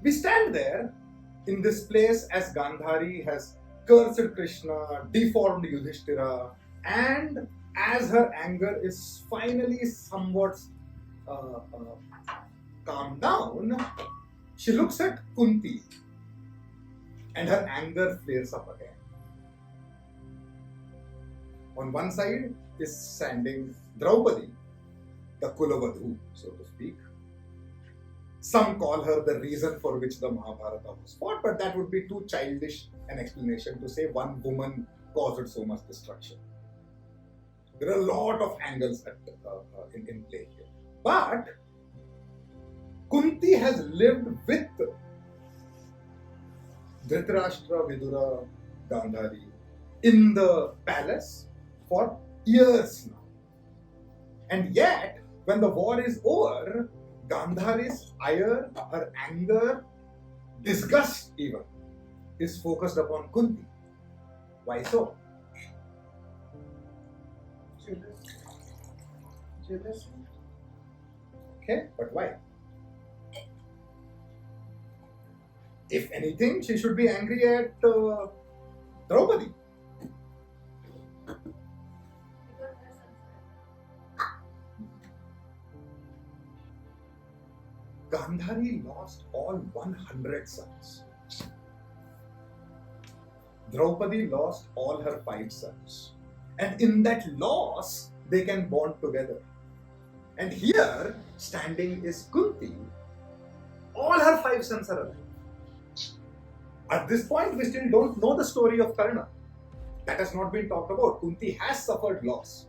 We stand there in this place as Gandhari has cursed Krishna, deformed Yudhishthira, and as her anger is finally somewhat calmed down, she looks at Kunti and her anger flares up again. On one side is standing Draupadi, the Kulavadhu, so to speak. Some call her the reason for which the Mahabharata was fought, but that would be too childish an explanation to say one woman caused so much destruction. There are a lot of angles in play here. But Kunti has lived with Dhritarashtra, Vidura, Gandhari in the palace for years now. And yet, when the war is over, Gandhari's ire, her anger, disgust even, is focused upon Kunti. Why so? Jealous. Okay, but why? If anything, she should be angry at Draupadi. Gandhari lost all 100 sons. Draupadi lost all her 5 sons. And in that loss, they can bond together. And here, standing is Kunti. All her 5 sons are alive. At this point, we still don't know the story of Karna. That has not been talked about. Kunti has suffered loss.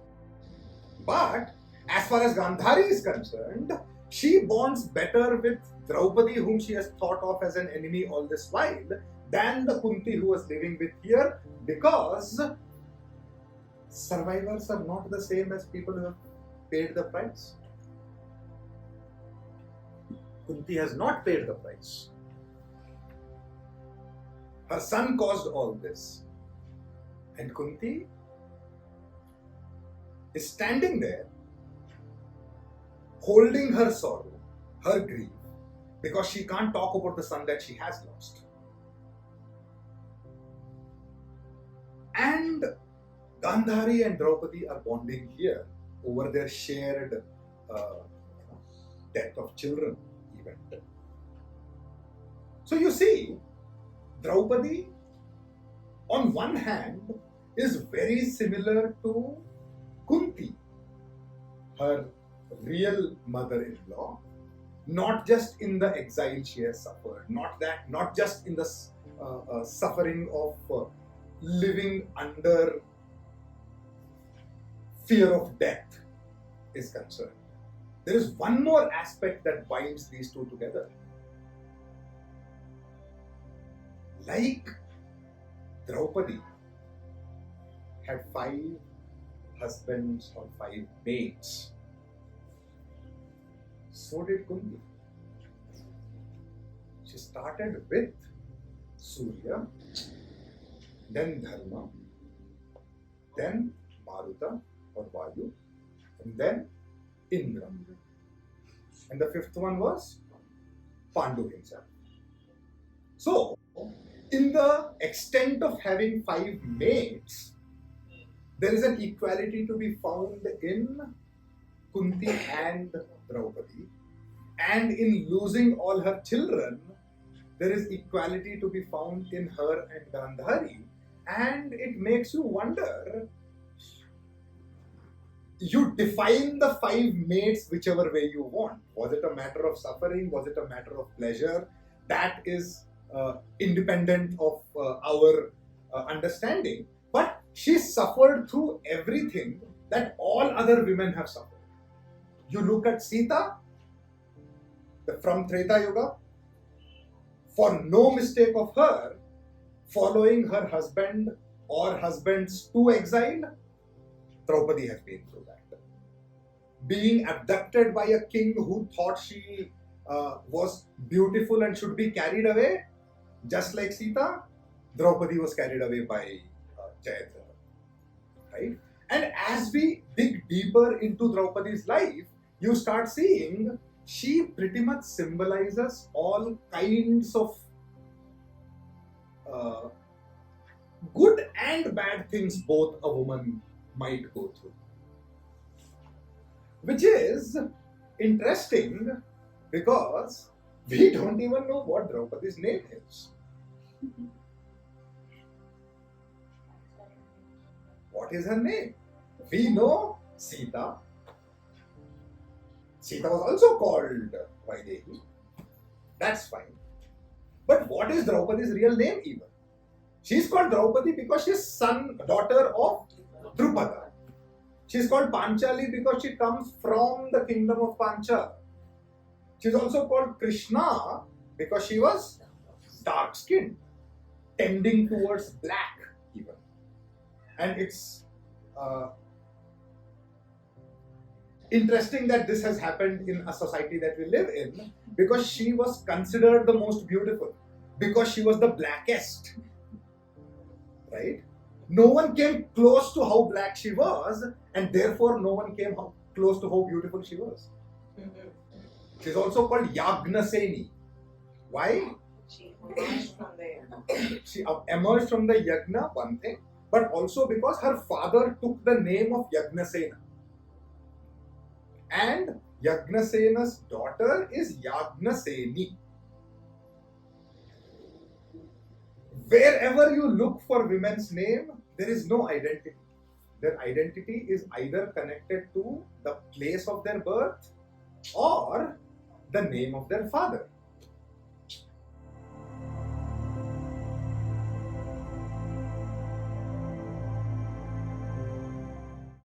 But as far as Gandhari is concerned, she bonds better with Draupadi, whom she has thought of as an enemy all this while, than the Kunti who was living with here, because survivors are not the same as people who have paid the price. Kunti has not paid the price. Her son caused all this. And Kunti is standing there, holding her sorrow, her grief, because she can't talk about the son that she has lost. And Gandhari and Draupadi are bonding here over their shared death of children event. So you see, Draupadi, on one hand, is very similar to Kunti, her real mother-in-law, not just in the exile she has suffered, not just in the suffering of living under fear of death is concerned. There is one more aspect that binds these two together. Like Draupadi had 5 husbands or 5 mates, so did Kunti. She started with Surya, then Dharma, then Maruta or Vayu, and then Indra. And the 5th one was Pandu himself. So, in the extent of having 5 mates, there is an equality to be found in Kunti and Draupadi, and in losing all her children, there is equality to be found in her and Gandhari, and it makes you wonder. You define the 5 mates whichever way you want. Was it a matter of suffering? Was it a matter of pleasure? That is independent of our understanding. But she suffered through everything that all other women have suffered. You look at Sita from Treta Yuga, for no mistake of her, following her husband or husbands to exile, Draupadi has been through that. Being abducted by a king who thought she was beautiful and should be carried away, just like Sita, Draupadi was carried away by Jayadratha. Right? And as we dig deeper into Draupadi's life, you start seeing she pretty much symbolizes all kinds of uh, good and bad things both a woman might go through. Which is interesting because we don't even know what Draupadi's name is. What is her name? We know Sita. Sita was also called Vaidehi. That's fine. But what is Draupadi's real name even? She's called Draupadi because she's daughter of Drupada. She's called Panchali because she comes from the kingdom of Pancha. She's also called Krishna because she was dark-skinned, tending towards black even. And it's interesting that this has happened in a society that we live in because she was considered the most beautiful, because she was the blackest, right? No one came close to how black she was, and therefore no one came close to how beautiful she was. She's also called Yagnaseni. Why? She emerged from there. She emerged from the Yagna, one thing, but also because her father took the name of Yagnasena. And Yagnasena's daughter is Yagnaseni. Wherever you look for women's name, there is no identity. Their identity is either connected to the place of their birth or the name of their father.